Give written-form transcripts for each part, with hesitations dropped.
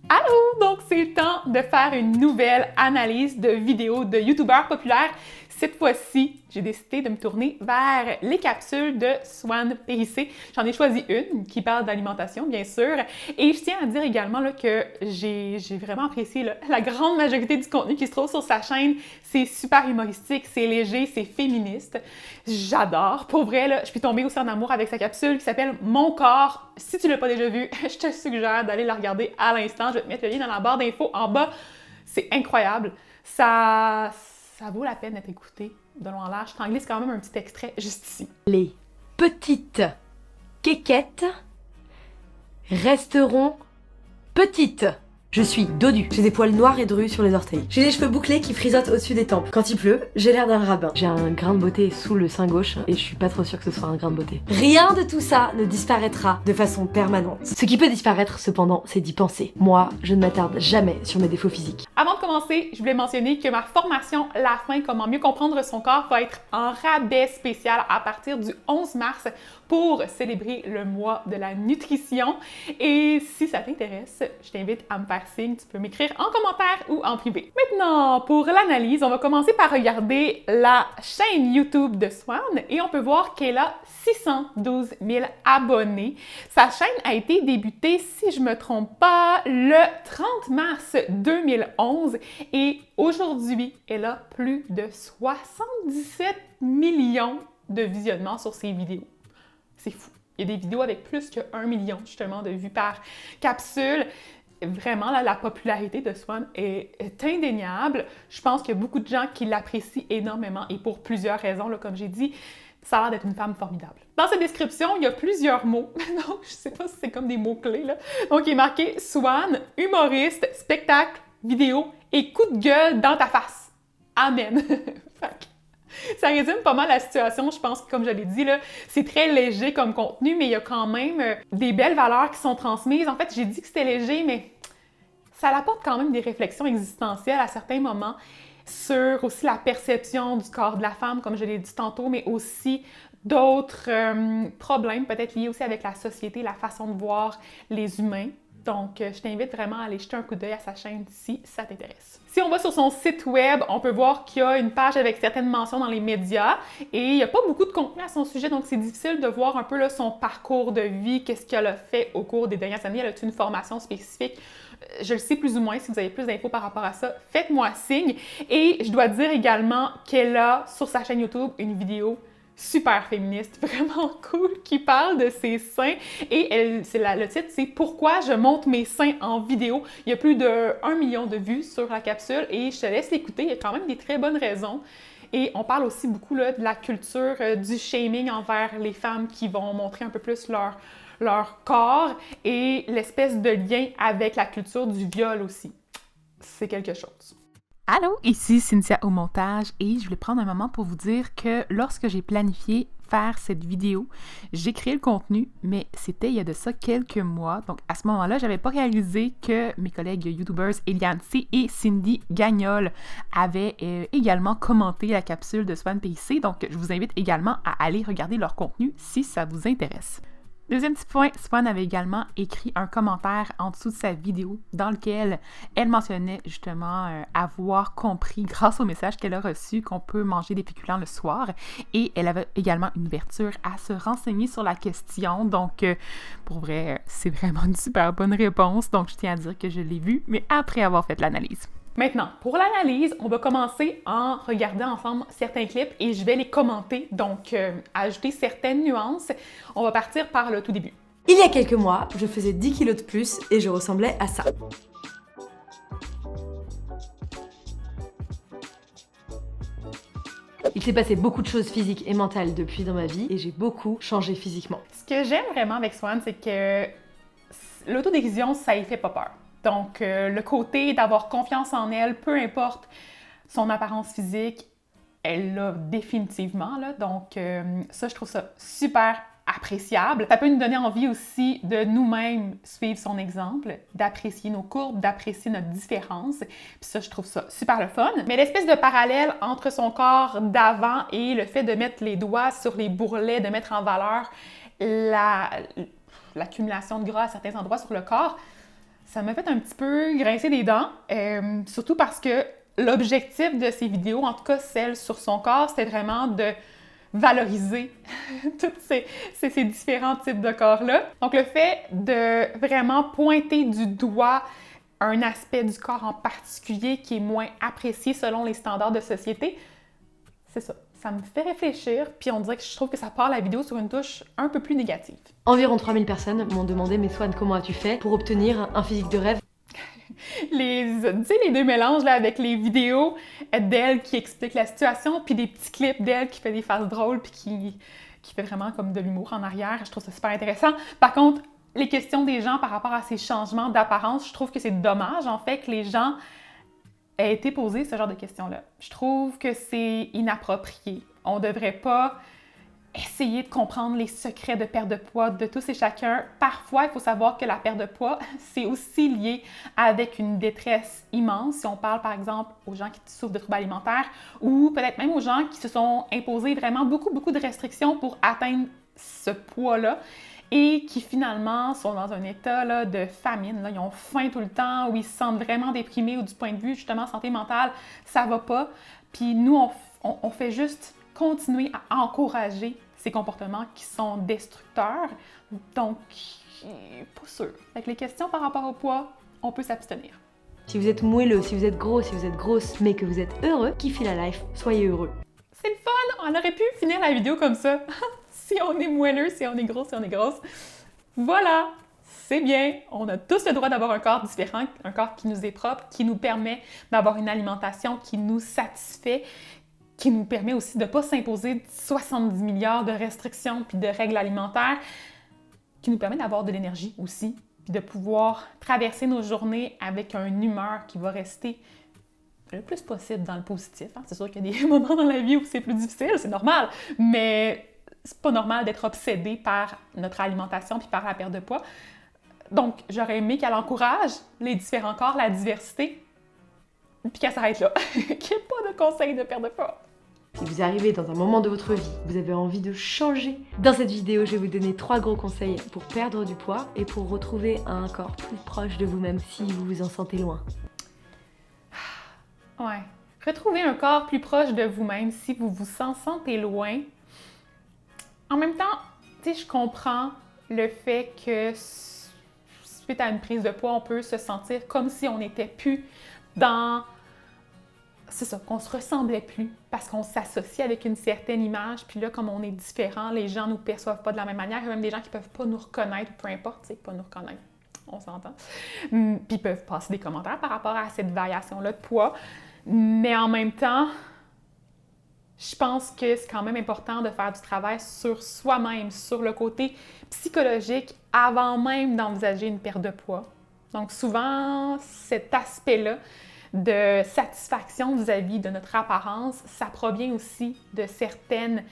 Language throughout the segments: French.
Allô! Donc, c'est le temps de faire une nouvelle analyse de vidéos de youtubeurs populaires. Cette fois-ci, j'ai décidé de me tourner vers les capsules de Swan Périssé. J'en ai choisi une qui parle d'alimentation, bien sûr. Et je tiens à dire également là, que j'ai vraiment apprécié la grande majorité du contenu qui se trouve sur sa chaîne. C'est super humoristique, c'est léger, c'est féministe. J'adore. Pour vrai, là, je suis tombée aussi en amour avec sa capsule qui s'appelle « Mon corps ». Si tu ne l'as pas déjà vue, je te suggère d'aller la regarder à l'instant. Je vais te mettre le lien dans la barre d'infos en bas. C'est incroyable. Ça vaut la peine d'être écouté de long en large. Je t'en glisse quand même un petit extrait juste ici. Les petites quéquettes resteront petites. Je suis dodue. J'ai des poils noirs et drus sur les orteils. J'ai les cheveux bouclés qui frisottent au-dessus des tempes. Quand il pleut, j'ai l'air d'un rabbin. J'ai un grain de beauté sous le sein gauche et je suis pas trop sûre que ce soit un grain de beauté. Rien de tout ça ne disparaîtra de façon permanente. Ce qui peut disparaître cependant, c'est d'y penser. Moi, je ne m'attarde jamais sur mes défauts physiques. Avant de commencer, je voulais mentionner que ma formation La Faim, comment mieux comprendre son corps, va être en rabais spécial à partir du 11 mars pour célébrer le mois de la nutrition. Et si ça t'intéresse, je t'invite à me faire signe. Tu peux m'écrire en commentaire ou en privé. Maintenant, pour l'analyse, on va commencer par regarder la chaîne YouTube de Swan et on peut voir qu'elle a 612 000 abonnés. Sa chaîne a été débutée, si je me trompe pas, le 30 mars 2011 et aujourd'hui, elle a plus de 77 millions de visionnements sur ses vidéos. C'est fou. Il y a des vidéos avec plus que 1 million, justement, de vues par capsule. Vraiment, là, la popularité de Swan est indéniable. Je pense qu'il y a beaucoup de gens qui l'apprécient énormément et pour plusieurs raisons, là, comme j'ai dit, ça a l'air d'être une femme formidable. Dans sa description, il y a plusieurs mots. Donc, je sais pas si c'est comme des mots-clés, là. Donc, il est marqué « Swan, humoriste, spectacle, vidéo et coup de gueule dans ta face. » Amen. Ça résume pas mal la situation, je pense que comme je l'ai dit, là, c'est très léger comme contenu, mais il y a quand même des belles valeurs qui sont transmises. En fait, j'ai dit que c'était léger, mais ça apporte quand même des réflexions existentielles à certains moments sur aussi la perception du corps de la femme, comme je l'ai dit tantôt, mais aussi d'autres problèmes peut-être liés aussi avec la société, la façon de voir les humains. Donc, je t'invite vraiment à aller jeter un coup d'œil à sa chaîne si ça t'intéresse. Si on va sur son site web, on peut voir qu'il y a une page avec certaines mentions dans les médias et il n'y a pas beaucoup de contenu à son sujet, donc c'est difficile de voir un peu là, son parcours de vie, qu'est-ce qu'elle a fait au cours des dernières années. Elle a une formation spécifique? Je le sais plus ou moins. Si vous avez plus d'infos par rapport à ça, faites-moi signe. Et je dois dire également qu'elle a sur sa chaîne YouTube une vidéo super féministe, vraiment cool, qui parle de ses seins. Et le titre, c'est « Pourquoi je monte mes seins en vidéo ». Il y a plus de 1 million de vues sur la capsule et je te laisse l'écouter. Il y a quand même des très bonnes raisons. Et on parle aussi beaucoup là, de la culture du shaming envers les femmes qui vont montrer un peu plus leur corps et l'espèce de lien avec la culture du viol aussi. C'est quelque chose. Allô, ici Cynthia au montage et je voulais prendre un moment pour vous dire que lorsque j'ai planifié faire cette vidéo, j'ai créé le contenu, mais c'était il y a de ça quelques mois. Donc à ce moment-là, j'avais pas réalisé que mes collègues YouTubers Eliane C et Cindy Gagnol avaient également commenté la capsule de Swan Périssé. Donc je vous invite également à aller regarder leur contenu si ça vous intéresse. Deuxième petit point, Swan avait également écrit un commentaire en dessous de sa vidéo dans lequel elle mentionnait justement avoir compris grâce au message qu'elle a reçu qu'on peut manger des féculents le soir et elle avait également une ouverture à se renseigner sur la question. Donc, pour vrai, c'est vraiment une super bonne réponse. Donc, je tiens à dire que je l'ai vue, mais après avoir fait l'analyse. Maintenant, pour l'analyse, on va commencer en regardant ensemble certains clips et je vais les commenter, donc ajouter certaines nuances. On va partir par le tout début. Il y a quelques mois, je faisais 10 kilos de plus et je ressemblais à ça. Il s'est passé beaucoup de choses physiques et mentales depuis dans ma vie et j'ai beaucoup changé physiquement. Ce que j'aime vraiment avec Swan, c'est que l'autodérision, ça y fait pas peur. Donc, le côté d'avoir confiance en elle, peu importe son apparence physique, elle l'a définitivement, là. Donc, ça, je trouve ça super appréciable. Ça peut nous donner envie aussi de nous-mêmes suivre son exemple, d'apprécier nos courbes, d'apprécier notre différence. Puis ça, je trouve ça super le fun. Mais l'espèce de parallèle entre son corps d'avant et le fait de mettre les doigts sur les bourrelets, de mettre en valeur l'accumulation de gras à certains endroits sur le corps, ça m'a fait un petit peu grincer des dents, surtout parce que l'objectif de ces vidéos, en tout cas celle sur son corps, c'était vraiment de valoriser tous ces différents types de corps-là. Donc, le fait de vraiment pointer du doigt un aspect du corps en particulier qui est moins apprécié selon les standards de société, c'est ça. Ça me fait réfléchir, puis on dirait que je trouve que ça part la vidéo sur une touche un peu plus négative. Environ 3000 personnes m'ont demandé « Mais Swan, comment as-tu fait pour obtenir un physique de rêve ?» Tu sais, les deux mélanges là, avec les vidéos d'elle qui explique la situation, puis des petits clips d'elle qui fait des faces drôles, puis qui fait vraiment comme de l'humour en arrière. Je trouve ça super intéressant. Par contre, les questions des gens par rapport à ces changements d'apparence, je trouve que c'est dommage, en fait, que les gens aient été posés ce genre de questions-là. Je trouve que c'est inapproprié. On ne devrait pas essayer de comprendre les secrets de perte de poids de tous et chacun. Parfois, il faut savoir que la perte de poids, c'est aussi lié avec une détresse immense. Si on parle, par exemple, aux gens qui souffrent de troubles alimentaires ou peut-être même aux gens qui se sont imposés vraiment beaucoup de restrictions pour atteindre ce poids-là et qui finalement sont dans un état là, de famine. Là. Ils ont faim tout le temps ou ils se sentent vraiment déprimés ou du point de vue, justement, santé mentale, ça va pas. Puis nous, on fait juste continuer à encourager ces comportements qui sont destructeurs. Donc, pas sûr. Avec les questions par rapport au poids, on peut s'abstenir. Si vous êtes moelleux, si vous êtes gros, si vous êtes grosse, mais que vous êtes heureux, kiffez la life, soyez heureux. C'est le fun! On aurait pu finir la vidéo comme ça. Si on est moelleux, si on est gros, si on est grosse. Voilà! C'est bien! On a tous le droit d'avoir un corps différent, un corps qui nous est propre, qui nous permet d'avoir une alimentation qui nous satisfait, qui nous permet aussi de ne pas s'imposer 70 milliards de restrictions puis de règles alimentaires, qui nous permet d'avoir de l'énergie aussi, puis de pouvoir traverser nos journées avec une humeur qui va rester le plus possible dans le positif. Hein. C'est sûr qu'il y a des moments dans la vie où c'est plus difficile, c'est normal, mais c'est pas normal d'être obsédé par notre alimentation puis par la perte de poids. Donc, j'aurais aimé qu'elle encourage les différents corps, la diversité, puis qu'elle s'arrête là. Qu'il n'y ait pas de conseils de perte de poids. Si vous arrivez dans un moment de votre vie, vous avez envie de changer, dans cette vidéo, je vais vous donner 3 gros conseils pour perdre du poids et pour retrouver un corps plus proche de vous-même si vous vous en sentez loin. Ouais. Retrouver un corps plus proche de vous-même si vous vous en sentez loin. En même temps, tu sais, je comprends le fait que suite à une prise de poids, on peut se sentir comme si on n'était plus dans... C'est ça, qu'on se ressemblait plus parce qu'on s'associe avec une certaine image. Puis là, comme on est différent, les gens ne nous perçoivent pas de la même manière. Il y a même des gens qui ne peuvent pas nous reconnaître, peu importe, tu sais, pas nous reconnaître, on s'entend. Puis ils peuvent passer des commentaires par rapport à cette variation-là de poids. Mais en même temps, je pense que c'est quand même important de faire du travail sur soi-même, sur le côté psychologique, avant même d'envisager une perte de poids. Donc souvent, cet aspect-là de satisfaction vis-à-vis de notre apparence, ça provient aussi de certaines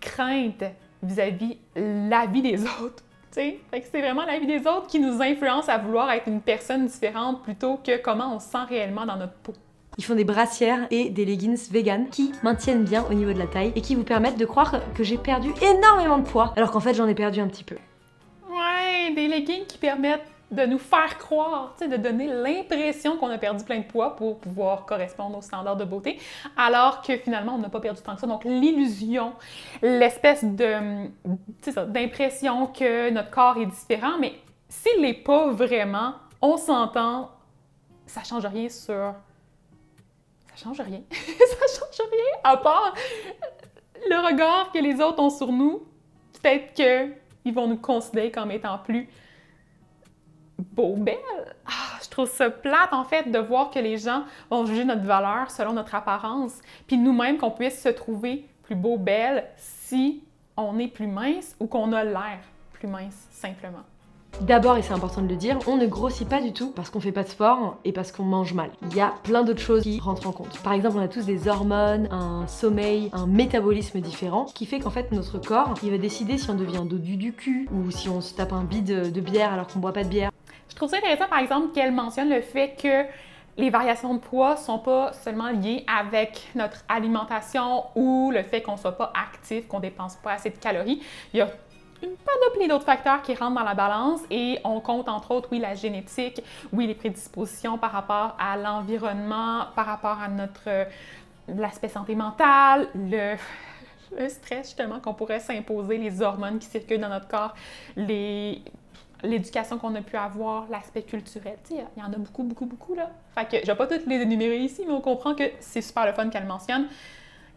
craintes vis-à-vis la vie des autres. Fait que c'est vraiment la vie des autres qui nous influence à vouloir être une personne différente plutôt que comment on se sent réellement dans notre peau. Ils font des brassières et des leggings vegan qui maintiennent bien au niveau de la taille et qui vous permettent de croire que j'ai perdu énormément de poids, alors qu'en fait j'en ai perdu un petit peu. Ouais, des leggings qui permettent de nous faire croire, de donner l'impression qu'on a perdu plein de poids pour pouvoir correspondre aux standards de beauté, alors que finalement, on n'a pas perdu tant que ça. Donc, l'illusion, l'espèce de, d'impression que notre corps est différent, mais s'il n'est pas vraiment, on s'entend, ça change rien sur... Ça change rien. Ça change rien, à part le regard que les autres ont sur nous. Peut-être qu'ils vont nous considérer comme étant plus beau, belle. Je trouve ça plate, en fait, de voir que les gens vont juger notre valeur selon notre apparence. Puis nous-mêmes, qu'on puisse se trouver plus beau, belle, si on est plus mince ou qu'on a l'air plus mince, simplement. D'abord, et c'est important de le dire, on ne grossit pas du tout parce qu'on fait pas de sport et parce qu'on mange mal. Il y a plein d'autres choses qui rentrent en compte. Par exemple, on a tous des hormones, un sommeil, un métabolisme différent, qui fait qu'en fait notre corps, il va décider si on devient dodu du cul ou si on se tape un bide de bière alors qu'on boit pas de bière. Je trouve ça intéressant, par exemple, qu'elle mentionne le fait que les variations de poids ne sont pas seulement liées avec notre alimentation ou le fait qu'on ne soit pas actif, qu'on ne dépense pas assez de calories. Il y a une panoplie d'autres facteurs qui rentrent dans la balance et on compte entre autres, oui, la génétique, oui, les prédispositions par rapport à l'environnement, par rapport à l'aspect santé mentale, le stress justement qu'on pourrait s'imposer, les hormones qui circulent dans notre corps, l'éducation qu'on a pu avoir, l'aspect culturel. Tu sais, il y en a beaucoup, beaucoup, beaucoup là. Fait que je vais pas toutes les énumérer ici, mais on comprend que c'est super le fun qu'elle mentionne,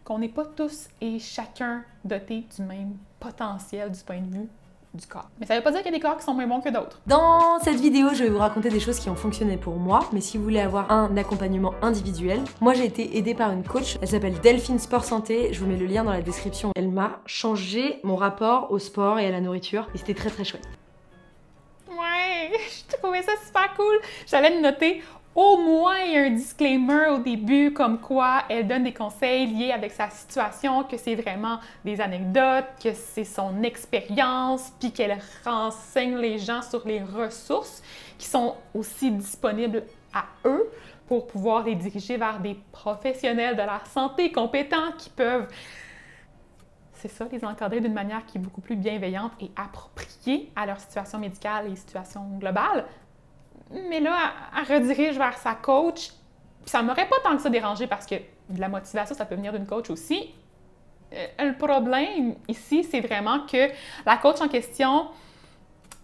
qu'on n'est pas tous et chacun dotés du même potentiel du point de vue du corps. Mais ça veut pas dire qu'il y a des corps qui sont moins bons que d'autres. Dans cette vidéo, je vais vous raconter des choses qui ont fonctionné pour moi, mais si vous voulez avoir un accompagnement individuel, moi j'ai été aidée par une coach, elle s'appelle Delphine Sport Santé, je vous mets le lien dans la description. Elle m'a changé mon rapport au sport et à la nourriture, et c'était très très chouette. Ouais, je trouvais ça super cool. J'allais me noter au moins un disclaimer au début comme quoi elle donne des conseils liés avec sa situation, que c'est vraiment des anecdotes, que c'est son expérience, puis qu'elle renseigne les gens sur les ressources qui sont aussi disponibles à eux pour pouvoir les diriger vers des professionnels de la santé compétents qui peuvent, c'est ça, les encadrer d'une manière qui est beaucoup plus bienveillante et appropriée à leur situation médicale et situation globale. Mais là, elle redirige vers sa coach. Puis ça m'aurait pas tant que ça dérangé parce que de la motivation, ça peut venir d'une coach aussi. Le problème ici, c'est vraiment que la coach en question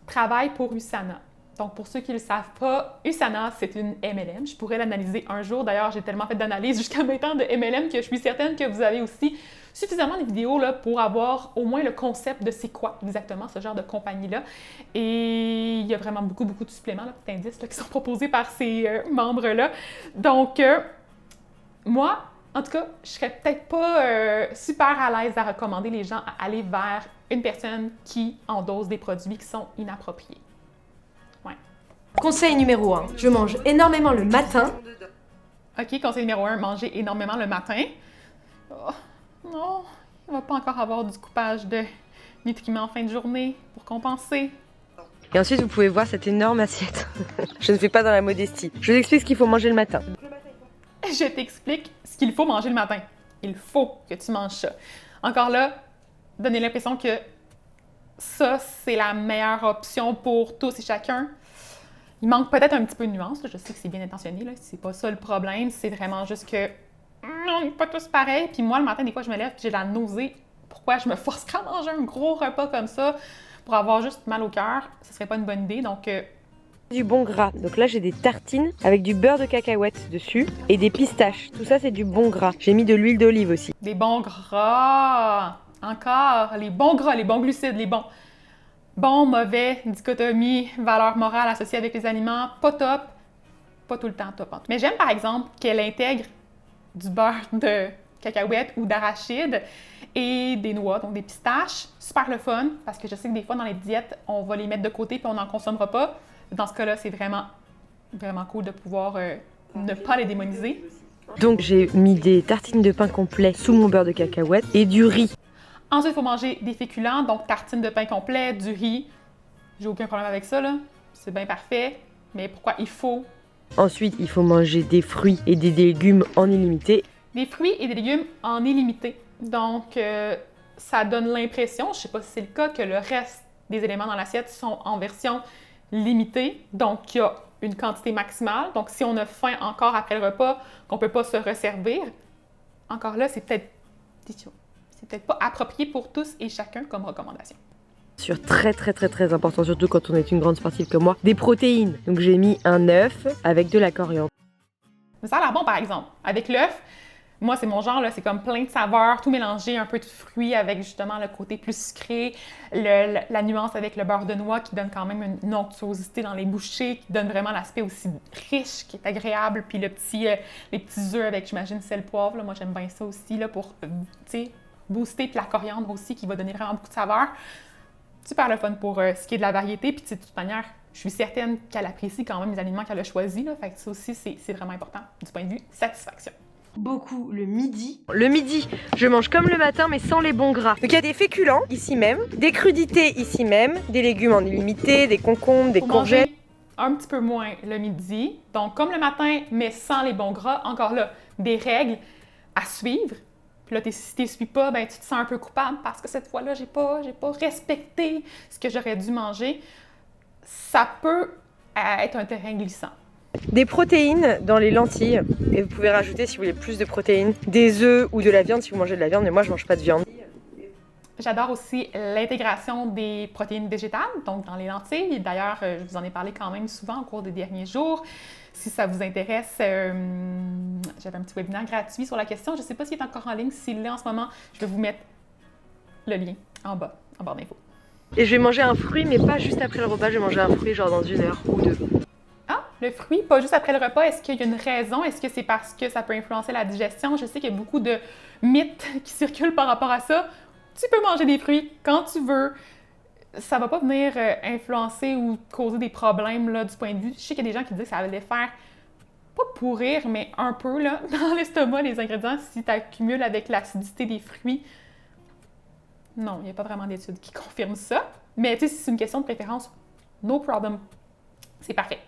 travaille pour USANA. Donc, pour ceux qui ne le savent pas, USANA, c'est une MLM. Je pourrais l'analyser un jour. D'ailleurs, j'ai tellement fait d'analyse jusqu'à maintenant de MLM que je suis certaine que vous avez aussi suffisamment de vidéos là, pour avoir au moins le concept de c'est quoi exactement ce genre de compagnie-là. Et il y a vraiment beaucoup, beaucoup de suppléments, là, petits indices là, qui sont proposés par ces membres-là. Donc, moi, en tout cas, je serais peut-être pas super à l'aise à recommander les gens à aller vers une personne qui endose des produits qui sont inappropriés. Ouais. Conseil numéro 1, je mange énormément le matin. OK, conseil numéro 1, manger énormément le matin. Oh, non, il ne va pas encore avoir du coupage de nutriments en fin de journée pour compenser. Et ensuite, vous pouvez voir cette énorme assiette. Je ne fais pas dans la modestie. Je vous explique ce qu'il faut manger le matin. Je t'explique ce qu'il faut manger le matin. Il faut que tu manges ça. Encore là, donner l'impression que ça, c'est la meilleure option pour tous et chacun. Il manque peut-être un petit peu de nuance. Là. Je sais que c'est bien intentionné. Là. C'est pas ça le problème. C'est vraiment juste que on n'est pas tous pareils. Puis moi, le matin, des fois, je me lève et j'ai de la nausée. Pourquoi je me forcerais à manger un gros repas comme ça pour avoir juste mal au cœur? Ce serait pas une bonne idée. Donc, du bon gras. Donc là, j'ai des tartines avec du beurre de cacahuète dessus et des pistaches. Tout ça, c'est du bon gras. J'ai mis de l'huile d'olive aussi. Des bons gras. Encore. Les bons gras, les bons glucides, les bons. Bon, mauvais, dichotomie, valeur morale associée avec les aliments, pas top. Pas tout le temps top. Mais j'aime, par exemple, qu'elle intègre du beurre de cacahuète ou d'arachide et des noix, donc des pistaches. Super le fun, parce que je sais que des fois, dans les diètes, on va les mettre de côté puis on n'en consommera pas. Dans ce cas-là, c'est vraiment, vraiment cool de pouvoir ne pas les démoniser. Donc, j'ai mis des tartines de pain complet sous mon beurre de cacahuète et du riz. Ensuite, il faut manger des féculents, donc tartines de pain complet, du riz. J'ai aucun problème avec ça, là. C'est bien parfait. Mais pourquoi il faut? Ensuite, il faut manger des fruits et des légumes en illimité. Des fruits et des légumes en illimité. Donc, ça donne l'impression, je ne sais pas si c'est le cas, que le reste des éléments dans l'assiette sont en version limitée. Donc, il y a une quantité maximale. Donc, si on a faim encore après le repas, qu'on ne peut pas se resservir, encore là, c'est peut-être pas approprié pour tous et chacun comme recommandation. Sur très important, surtout quand on est une grande sportive comme moi, des protéines. Donc j'ai mis un œuf avec de la coriandre. Mais ça a l'air bon par exemple. Avec l'œuf, moi c'est mon genre, là, c'est comme plein de saveurs, tout mélangé, un peu de fruits avec justement le côté plus sucré, la nuance avec le beurre de noix qui donne quand même une onctuosité dans les bouchées, qui donne vraiment l'aspect aussi riche, qui est agréable, puis les petits œufs avec, j'imagine, sel, poivre, là, moi j'aime bien ça aussi là, pour, tu sais, booster, puis la coriandre aussi qui va donner vraiment beaucoup de saveurs. Super le fun pour ce qui est de la variété. Puis de toute manière, je suis certaine qu'elle apprécie quand même les aliments qu'elle a choisis. Là. Fait que ça aussi, c'est vraiment important du point de vue satisfaction. Beaucoup le midi. Le midi, je mange comme le matin mais sans les bons gras. Donc il y a des féculents ici même, des crudités ici même, des légumes en illimité, des concombres, des courgettes. Un petit peu moins le midi. Donc comme le matin mais sans les bons gras, encore là, des règles à suivre. Puis là, si tu suis pas, ben tu te sens un peu coupable parce que cette fois-là, j'ai pas respecté ce que j'aurais dû manger. Ça peut être un terrain glissant. Des protéines dans les lentilles, et vous pouvez rajouter si vous voulez plus de protéines, des œufs ou de la viande si vous mangez de la viande, mais moi je mange pas de viande. J'adore aussi l'intégration des protéines végétales, donc dans les lentilles. D'ailleurs, je vous en ai parlé quand même souvent au cours des derniers jours. Si ça vous intéresse, j'avais un petit webinaire gratuit sur la question. Je ne sais pas s'il est encore en ligne. S'il l'est en ce moment, je vais vous mettre le lien en barre d'infos. Et je vais manger un fruit, mais pas juste après le repas, je vais manger un fruit genre dans 1 heure ou 2. Ah, le fruit, pas juste après le repas. Est-ce qu'il y a une raison? Est-ce que c'est parce que ça peut influencer la digestion? Je sais qu'il y a beaucoup de mythes qui circulent par rapport à ça. Tu peux manger des fruits quand tu veux. Ça va pas venir influencer ou causer des problèmes là, du point de vue. Je sais qu'il y a des gens qui disent que ça allait faire, pas pourrir, mais un peu là, dans l'estomac, les ingrédients, si tu accumules avec l'acidité des fruits. Non, il n'y a pas vraiment d'études qui confirment ça. Mais tu sais, si c'est une question de préférence, no problem. C'est parfait.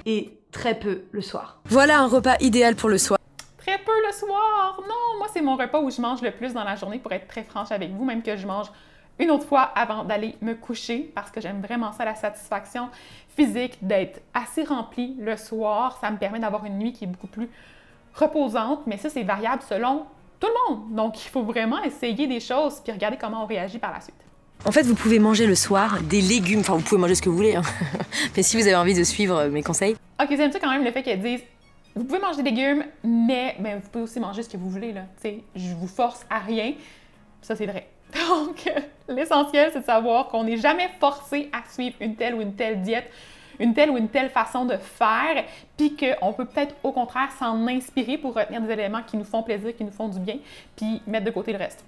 Et très peu le soir. Voilà un repas idéal pour le soir. Très peu le soir! Non, moi, c'est mon repas où je mange le plus dans la journée, pour être très franche avec vous, même que je mange une autre fois avant d'aller me coucher, parce que j'aime vraiment ça, la satisfaction physique d'être assez remplie le soir. Ça me permet d'avoir une nuit qui est beaucoup plus reposante, mais ça, c'est variable selon tout le monde. Donc, il faut vraiment essayer des choses, puis regarder comment on réagit par la suite. En fait, vous pouvez manger le soir des légumes, enfin, vous pouvez manger ce que vous voulez, hein. Mais si vous avez envie de suivre mes conseils. Ok, j'aime ça quand même le fait qu'elles disent vous pouvez manger des légumes, mais vous pouvez aussi manger ce que vous voulez, là. Tu sais, je vous force à rien. Ça, c'est vrai. Donc, l'essentiel, c'est de savoir qu'on n'est jamais forcé à suivre une telle ou une telle diète, une telle ou une telle façon de faire, puis qu'on peut peut-être, au contraire, s'en inspirer pour retenir des éléments qui nous font plaisir, qui nous font du bien, puis mettre de côté le reste,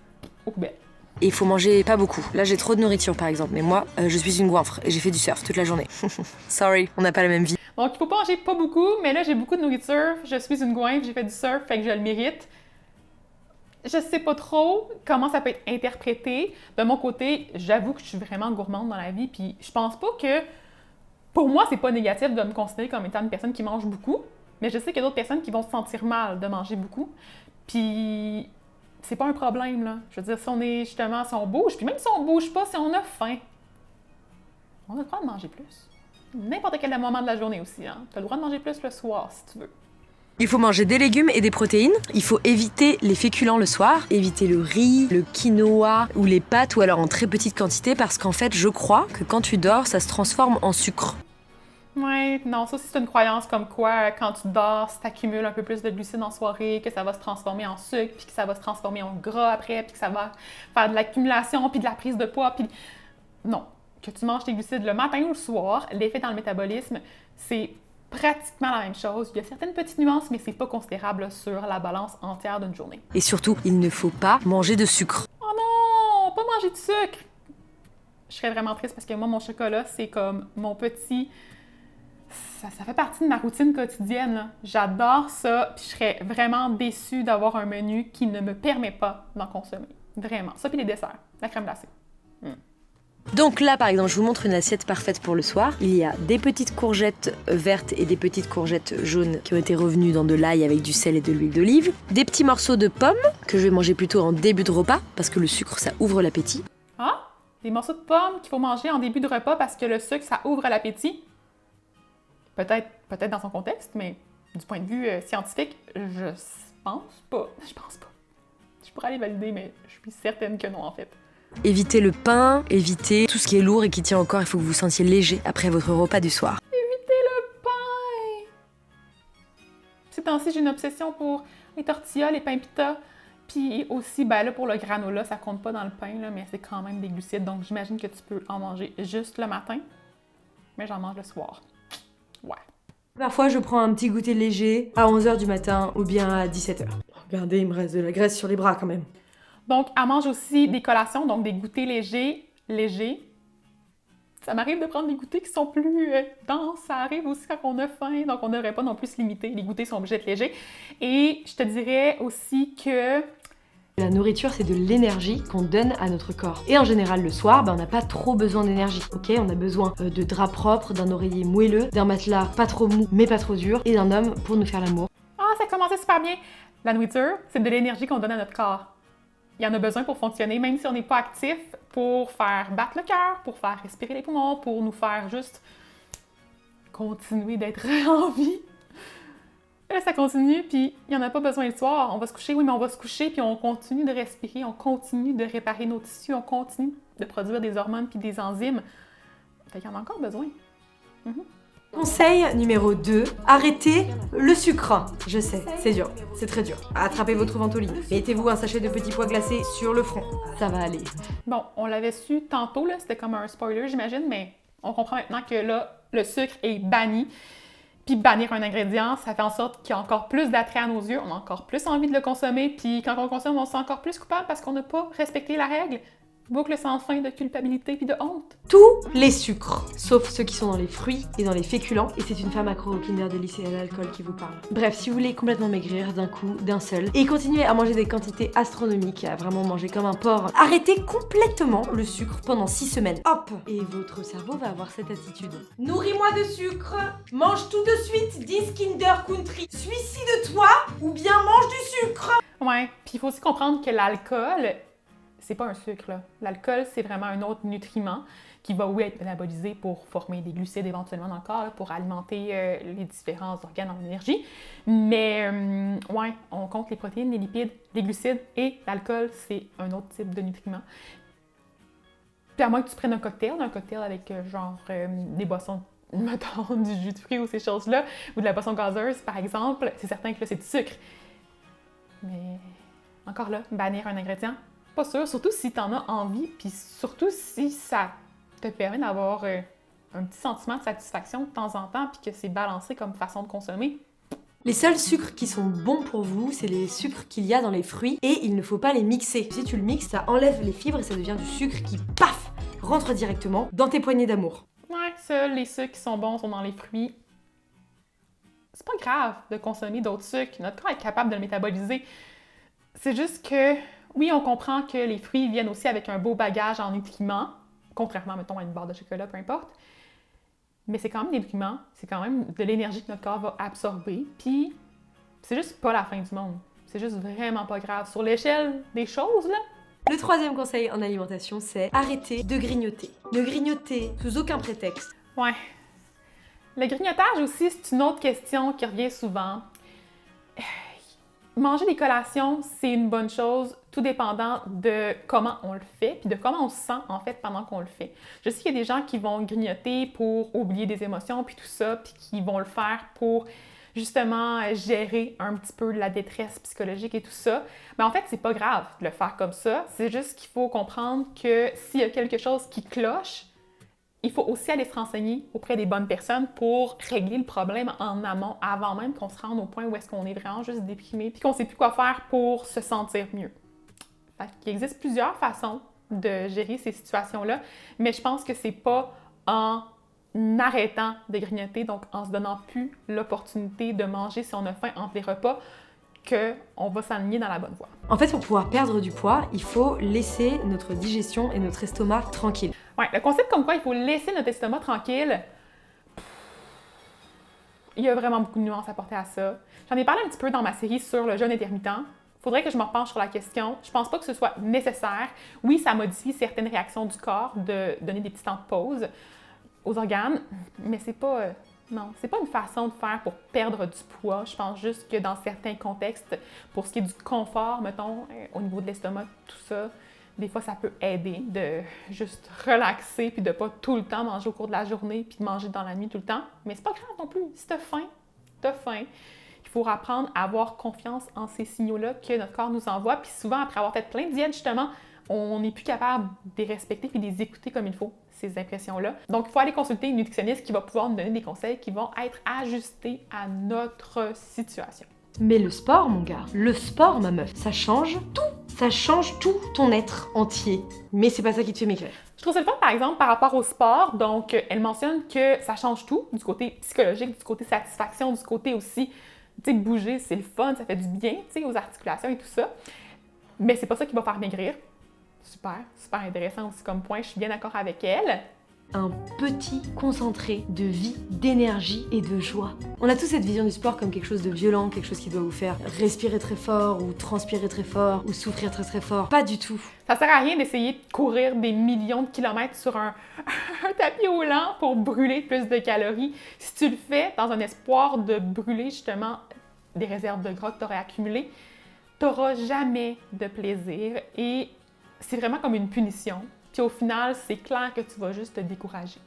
aux poubelles. Et il faut manger pas beaucoup. Là, j'ai trop de nourriture, par exemple. Mais moi, je suis une goinfre et j'ai fait du surf toute la journée. Sorry, on n'a pas la même vie. Donc, il faut pas manger pas beaucoup, mais là, j'ai beaucoup de nourriture. Je suis une goinfre, j'ai fait du surf, fait que je le mérite. Je sais pas trop comment ça peut être interprété. De mon côté, j'avoue que je suis vraiment gourmande dans la vie, puis je pense pas que... Pour moi, c'est pas négatif de me considérer comme étant une personne qui mange beaucoup, mais je sais qu'il y a d'autres personnes qui vont se sentir mal de manger beaucoup. Puis... c'est pas un problème, là. Je veux dire, si on est justement, si on bouge, puis même si on bouge pas, si on a faim, on a le droit de manger plus. N'importe quel moment de la journée aussi, hein. Tu as le droit de manger plus le soir, si tu veux. Il faut manger des légumes et des protéines. Il faut éviter les féculents le soir, éviter le riz, le quinoa ou les pâtes, ou alors en très petite quantité, parce qu'en fait, je crois que quand tu dors, ça se transforme en sucre. Ouais, non, ça c'est une croyance comme quoi, quand tu dors, si tu accumules un peu plus de glucides en soirée, que ça va se transformer en sucre, puis que ça va se transformer en gras après, puis que ça va faire de l'accumulation, puis de la prise de poids, puis... Non. Que tu manges tes glucides le matin ou le soir, l'effet dans le métabolisme, c'est pratiquement la même chose. Il y a certaines petites nuances, mais c'est pas considérable sur la balance entière d'une journée. Et surtout, il ne faut pas manger de sucre. Oh non! Pas manger de sucre! Je serais vraiment triste parce que moi, mon chocolat, c'est comme mon petit... Ça fait partie de ma routine quotidienne, là. J'adore ça, puis je serais vraiment déçue d'avoir un menu qui ne me permet pas d'en consommer. Vraiment. Ça, puis les desserts. La crème glacée. Donc là, par exemple, je vous montre une assiette parfaite pour le soir. Il y a des petites courgettes vertes et des petites courgettes jaunes qui ont été revenues dans de l'ail avec du sel et de l'huile d'olive. Des petits morceaux de pommes que je vais manger plutôt en début de repas parce que le sucre, ça ouvre l'appétit. Ah! Des morceaux de pommes qu'il faut manger en début de repas parce que le sucre, ça ouvre l'appétit. Peut-être dans son contexte, mais du point de vue scientifique, je pense pas. Je pourrais aller valider, mais je suis certaine que non, en fait. Évitez le pain, évitez tout ce qui est lourd et qui tient au corps. Il faut que vous vous sentiez léger après votre repas du soir. Évitez le pain! Ces temps-ci, j'ai une obsession pour les tortillas, les pains pita, puis aussi, ben là, pour le granola, ça compte pas dans le pain, là, mais c'est quand même des glucides, donc j'imagine que tu peux en manger juste le matin, mais j'en mange le soir. Ouais. Parfois, je prends un petit goûter léger à 11h du matin ou bien à 17h. Regardez, il me reste de la graisse sur les bras quand même. Donc, elle mange aussi des collations, donc des goûters légers. Ça m'arrive de prendre des goûters qui sont plus denses. Ça arrive aussi quand on a faim, donc on ne devrait pas non plus se limiter. Les goûters sont obligés d'être légers. Et je te dirais aussi que... La nourriture, c'est de l'énergie qu'on donne à notre corps. Et en général, le soir, on n'a pas trop besoin d'énergie, ok? On a besoin de draps propres, d'un oreiller moelleux, d'un matelas pas trop mou, mais pas trop dur, et d'un homme pour nous faire l'amour. Ah, ça commençait super bien! La nourriture, c'est de l'énergie qu'on donne à notre corps. il y en a besoin pour fonctionner, même si on n'est pas actif, pour faire battre le cœur, pour faire respirer les poumons, pour nous faire juste continuer d'être en vie. Et là, ça continue, puis il n'y en a pas besoin le soir. On va se coucher, oui, mais on va se coucher, puis on continue de respirer, on continue de réparer nos tissus, on continue de produire des hormones puis des enzymes. Fait qu'il y en a encore besoin. Conseil numéro 2, arrêtez le sucre. Je sais, c'est dur, c'est très dur. Attrapez votre ventoline. Mettez-vous un sachet de petits pois glacés sur le front. Ça va aller. Bon, on l'avait su tantôt, là, c'était comme un spoiler, j'imagine, mais on comprend maintenant que là, le sucre est banni. Puis bannir un ingrédient, ça fait en sorte qu'il y a encore plus d'attrait à nos yeux, on a encore plus envie de le consommer, puis quand on le consomme, on se sent encore plus coupable parce qu'on n'a pas respecté la règle. Boucle sans fin de culpabilité puis de honte. Tous les sucres, sauf ceux qui sont dans les fruits et dans les féculents. Et c'est une femme accro au Kinder Delice et à l'alcool qui vous parle. Bref, si vous voulez complètement maigrir d'un coup, d'un seul, et continuer à manger des quantités astronomiques, à vraiment manger comme un porc, arrêtez complètement le sucre pendant 6 semaines. Hop! Et votre cerveau va avoir cette attitude. Nourris-moi de sucre, mange tout de suite 10 Kinder Country, suicide-toi ou bien mange du sucre! Ouais, puis il faut aussi comprendre que l'alcool, c'est pas un sucre, là. L'alcool, c'est vraiment un autre nutriment qui va, oui, être métabolisé pour former des glucides éventuellement dans le corps, là, pour alimenter les différents organes en énergie. Mais, ouais, on compte les protéines, les lipides, les glucides et l'alcool, c'est un autre type de nutriment. Puis à moins que tu prennes un cocktail avec des boissons, mettons, du jus de fruits ou ces choses-là, ou de la boisson gazeuse, par exemple, c'est certain que là, c'est du sucre. Mais, encore là, bannir un ingrédient, pas sûr, surtout si t'en as envie, puis surtout si ça te permet d'avoir un petit sentiment de satisfaction de temps en temps, puis que c'est balancé comme façon de consommer. Les seuls sucres qui sont bons pour vous, c'est les sucres qu'il y a dans les fruits et il ne faut pas les mixer. Si tu le mixes, ça enlève les fibres et ça devient du sucre qui, paf, rentre directement dans tes poignées d'amour. Ouais, seuls les sucres qui sont bons sont dans les fruits. C'est pas grave de consommer d'autres sucres, notre corps est capable de le métaboliser. C'est juste que oui, on comprend que les fruits viennent aussi avec un beau bagage en nutriments, contrairement, mettons, à une barre de chocolat, peu importe. Mais c'est quand même des nutriments, c'est quand même de l'énergie que notre corps va absorber, puis c'est juste pas la fin du monde. C'est juste vraiment pas grave. Sur l'échelle des choses, là. Le troisième conseil en alimentation, c'est arrêter de grignoter. Ne grignotez sous aucun prétexte. Ouais. Le grignotage aussi, c'est une autre question qui revient souvent. Manger des collations, c'est une bonne chose, tout dépendant de comment on le fait, puis de comment on se sent, en fait, pendant qu'on le fait. Je sais qu'il y a des gens qui vont grignoter pour oublier des émotions, puis tout ça, puis qui vont le faire pour, justement, gérer un petit peu la détresse psychologique et tout ça. Mais en fait, c'est pas grave de le faire comme ça. C'est juste qu'il faut comprendre que s'il y a quelque chose qui cloche, il faut aussi aller se renseigner auprès des bonnes personnes pour régler le problème en amont, avant même qu'on se rende au point où est-ce qu'on est vraiment juste déprimé puis qu'on ne sait plus quoi faire pour se sentir mieux. Fait qu'il existe plusieurs façons de gérer ces situations-là, mais je pense que c'est pas en arrêtant de grignoter, donc en se donnant plus l'opportunité de manger si on a faim entre les repas, qu'on va s'aligner dans la bonne voie. En fait, pour pouvoir perdre du poids, il faut laisser notre digestion et notre estomac tranquilles. Ouais, le concept comme quoi il faut laisser notre estomac tranquille, il y a vraiment beaucoup de nuances à porter à ça. J'en ai parlé un petit peu dans ma série sur le jeûne intermittent. Faudrait que je me repenche sur la question. Je pense pas que ce soit nécessaire. Oui, ça modifie certaines réactions du corps de donner des petits temps de pause aux organes, mais c'est pas... Non, c'est pas une façon de faire pour perdre du poids. Je pense juste que dans certains contextes, pour ce qui est du confort, mettons, au niveau de l'estomac, tout ça, des fois, ça peut aider de juste relaxer puis de pas tout le temps manger au cours de la journée puis de manger dans la nuit tout le temps. Mais c'est pas grave non plus. Si t'as faim, t'as faim. Il faut apprendre à avoir confiance en ces signaux-là que notre corps nous envoie. Puis souvent, après avoir fait plein de diètes, justement, on n'est plus capable de les respecter puis de les écouter comme il faut, ces impressions-là. Donc, il faut aller consulter une nutritionniste qui va pouvoir nous donner des conseils qui vont être ajustés à notre situation. Mais le sport, mon gars, le sport, ma meuf, ça change tout. Ça change tout ton être entier. Mais c'est pas ça qui te fait maigrir. Je trouve ça le fun, par exemple, par rapport au sport. Donc, elle mentionne que ça change tout, du côté psychologique, du côté satisfaction, du côté aussi, tu sais, bouger, c'est le fun, ça fait du bien, tu sais, aux articulations et tout ça. Mais c'est pas ça qui va faire maigrir. Super, super intéressant aussi comme point, je suis bien d'accord avec elle. un petit concentré de vie, d'énergie et de joie. On a tous cette vision du sport comme quelque chose de violent, quelque chose qui doit vous faire respirer très fort ou transpirer très fort ou souffrir très très fort. Pas du tout. Ça sert à rien d'essayer de courir des millions de kilomètres sur un tapis roulant pour brûler plus de calories. Si tu le fais dans un espoir de brûler justement des réserves de gras que tu aurais accumulées, tu n'auras jamais de plaisir et c'est vraiment comme une punition. Puis au final, c'est clair que tu vas juste te décourager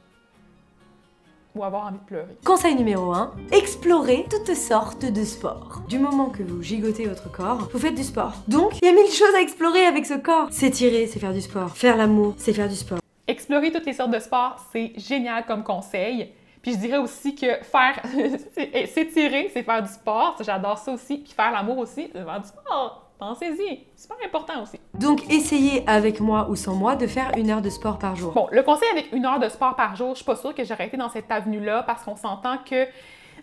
ou avoir envie de pleurer. Conseil numéro 1, explorez toutes sortes de sports. Du moment que vous gigotez votre corps, vous faites du sport. Donc, il y a 1000 choses à explorer avec ce corps. S'étirer, c'est faire du sport. Faire l'amour, c'est faire du sport. Explorer toutes les sortes de sports, c'est génial comme conseil. Puis je dirais aussi que faire s'étirer, c'est faire du sport. J'adore ça aussi. Puis faire l'amour aussi, c'est faire du sport. Pensez-y, c'est super important aussi. Donc, essayez avec moi ou sans moi de faire 1 heure de sport par jour. Bon, le conseil avec 1 heure de sport par jour, je suis pas sûre que j'aurais été dans cette avenue-là parce qu'on s'entend que,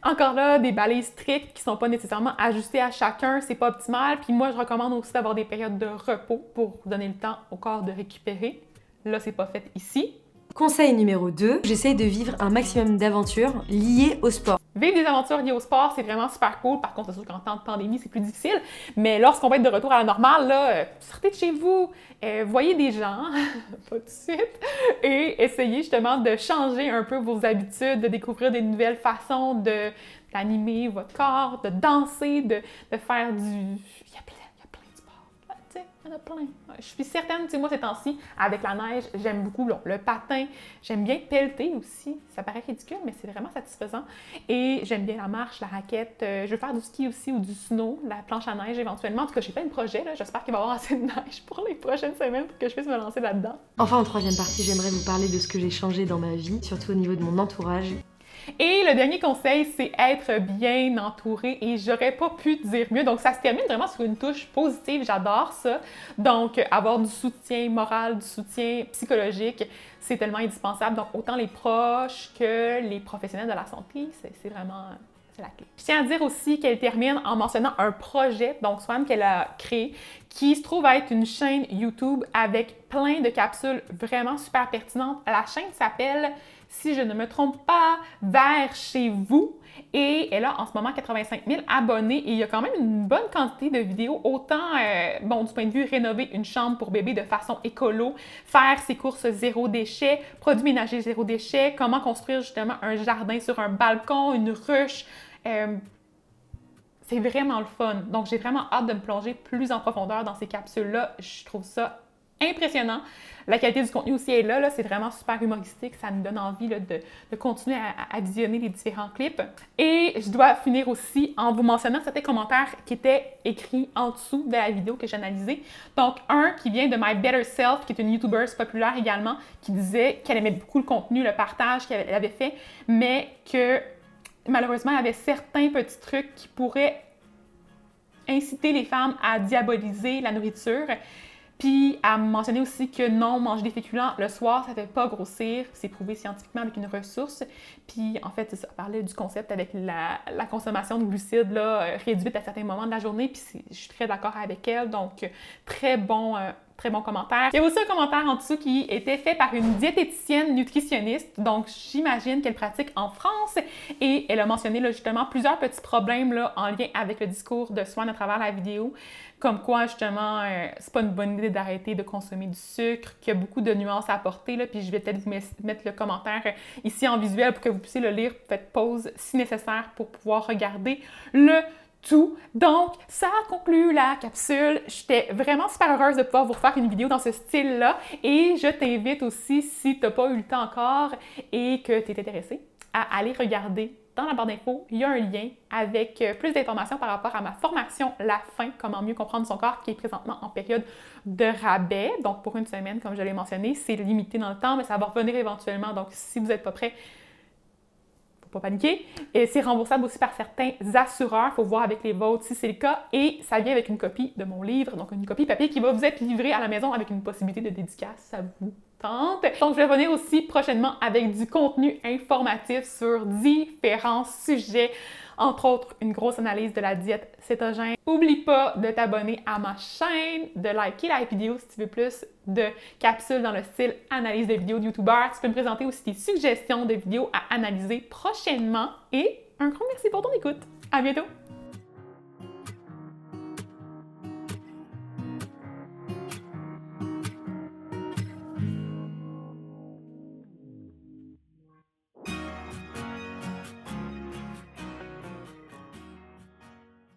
encore là, des balises strictes qui sont pas nécessairement ajustées à chacun, c'est pas optimal. Puis moi, je recommande aussi d'avoir des périodes de repos pour donner le temps au corps de récupérer. Là, c'est pas fait ici. Conseil numéro 2, j'essaie de vivre un maximum d'aventures liées au sport. Vivre des aventures liées au sport, c'est vraiment super cool. Par contre, c'est sûr qu'en temps de pandémie, c'est plus difficile. Mais lorsqu'on va être de retour à la normale, là, sortez de chez vous, voyez des gens, pas tout de suite, et essayez justement de changer un peu vos habitudes, de découvrir des nouvelles façons d'animer votre corps, de danser, de faire du... Il y a plein de sports. Tu sais, il y en a plein. Je suis certaine, tu sais, moi, ces temps-ci, avec la neige, j'aime beaucoup le patin. J'aime bien pelleter aussi. Ça paraît ridicule, mais c'est vraiment satisfaisant. Et j'aime bien la marche, la raquette. Je veux faire du ski aussi ou du snow, la planche à neige éventuellement. En tout cas, j'ai plein de projets. J'espère qu'il va y avoir assez de neige pour les prochaines semaines pour que je puisse me lancer là-dedans. Enfin, en 3e partie, j'aimerais vous parler de ce que j'ai changé dans ma vie, surtout au niveau de mon entourage. Et le dernier conseil, c'est être bien entouré et j'aurais pas pu dire mieux. Donc, ça se termine vraiment sur une touche positive. J'adore ça. Donc, avoir du soutien moral, du soutien psychologique, c'est tellement indispensable. Donc, autant les proches que les professionnels de la santé, c'est vraiment... c'est la clé. Je tiens à dire aussi qu'elle termine en mentionnant un projet, donc Swan, qu'elle a créé, qui se trouve être une chaîne YouTube avec plein de capsules vraiment super pertinentes. La chaîne s'appelle, si je ne me trompe pas, Vers chez vous. Et elle a en ce moment 85 000 abonnés et il y a quand même une bonne quantité de vidéos, autant du point de vue rénover une chambre pour bébé de façon écolo, faire ses courses zéro déchet, produits ménagers zéro déchet, comment construire justement un jardin sur un balcon, une ruche. C'est vraiment le fun. Donc, j'ai vraiment hâte de me plonger plus en profondeur dans ces capsules-là. Je trouve ça impressionnant. La qualité du contenu aussi est là, c'est vraiment super humoristique, ça nous donne envie là, de continuer à visionner les différents clips. Et je dois finir aussi en vous mentionnant certains commentaires qui étaient écrits en dessous de la vidéo que j'ai analysée. Donc, un qui vient de My Better Self, qui est une YouTuber populaire également, qui disait qu'elle aimait beaucoup le contenu, le partage qu'elle avait fait, mais que malheureusement, il y avait certains petits trucs qui pourraient inciter les femmes à diaboliser la nourriture. Puis, à mentionner aussi que non, manger des féculents le soir, ça ne fait pas grossir. C'est prouvé scientifiquement avec une ressource. Puis, en fait, ça parlait du concept avec la consommation de glucides là, réduite à certains moments de la journée. Puis, je suis très d'accord avec elle. Donc, très bon commentaire. Il y a aussi un commentaire en dessous qui était fait par une diététicienne nutritionniste. Donc, j'imagine qu'elle pratique en France. Et elle a mentionné là, justement plusieurs petits problèmes là, en lien avec le discours de Swan à travers la vidéo. Comme quoi, justement, c'est pas une bonne idée d'arrêter de consommer du sucre, qu'il y a beaucoup de nuances à apporter. Là, puis je vais peut-être vous mettre le commentaire ici en visuel pour que vous puissiez le lire. Faites pause si nécessaire pour pouvoir regarder le tout. Donc, ça conclut la capsule. J'étais vraiment super heureuse de pouvoir vous refaire une vidéo dans ce style-là. Et je t'invite aussi, si tu n'as pas eu le temps encore et que tu es intéressé, à aller regarder dans la barre d'infos, il y a un lien avec plus d'informations par rapport à ma formation La Faim, comment mieux comprendre son corps, qui est présentement en période de rabais. Donc, pour une semaine, comme je l'ai mentionné, c'est limité dans le temps, mais ça va revenir éventuellement. Donc, si vous n'êtes pas prêt, faut pas paniquer. Et c'est remboursable aussi par certains assureurs. Il faut voir avec les vôtres si c'est le cas. Et ça vient avec une copie de mon livre, donc une copie papier qui va vous être livrée à la maison avec une possibilité de dédicace. Ça vous tente. Donc, je vais revenir aussi prochainement avec du contenu informatif sur différents sujets entre autres une grosse analyse de la diète cétogène. N'oublie pas de t'abonner à ma chaîne, de liker la vidéo si tu veux plus de capsules dans le style analyse de vidéos de YouTubeurs. Tu peux me présenter aussi tes suggestions de vidéos à analyser prochainement et un grand merci pour ton écoute. À bientôt!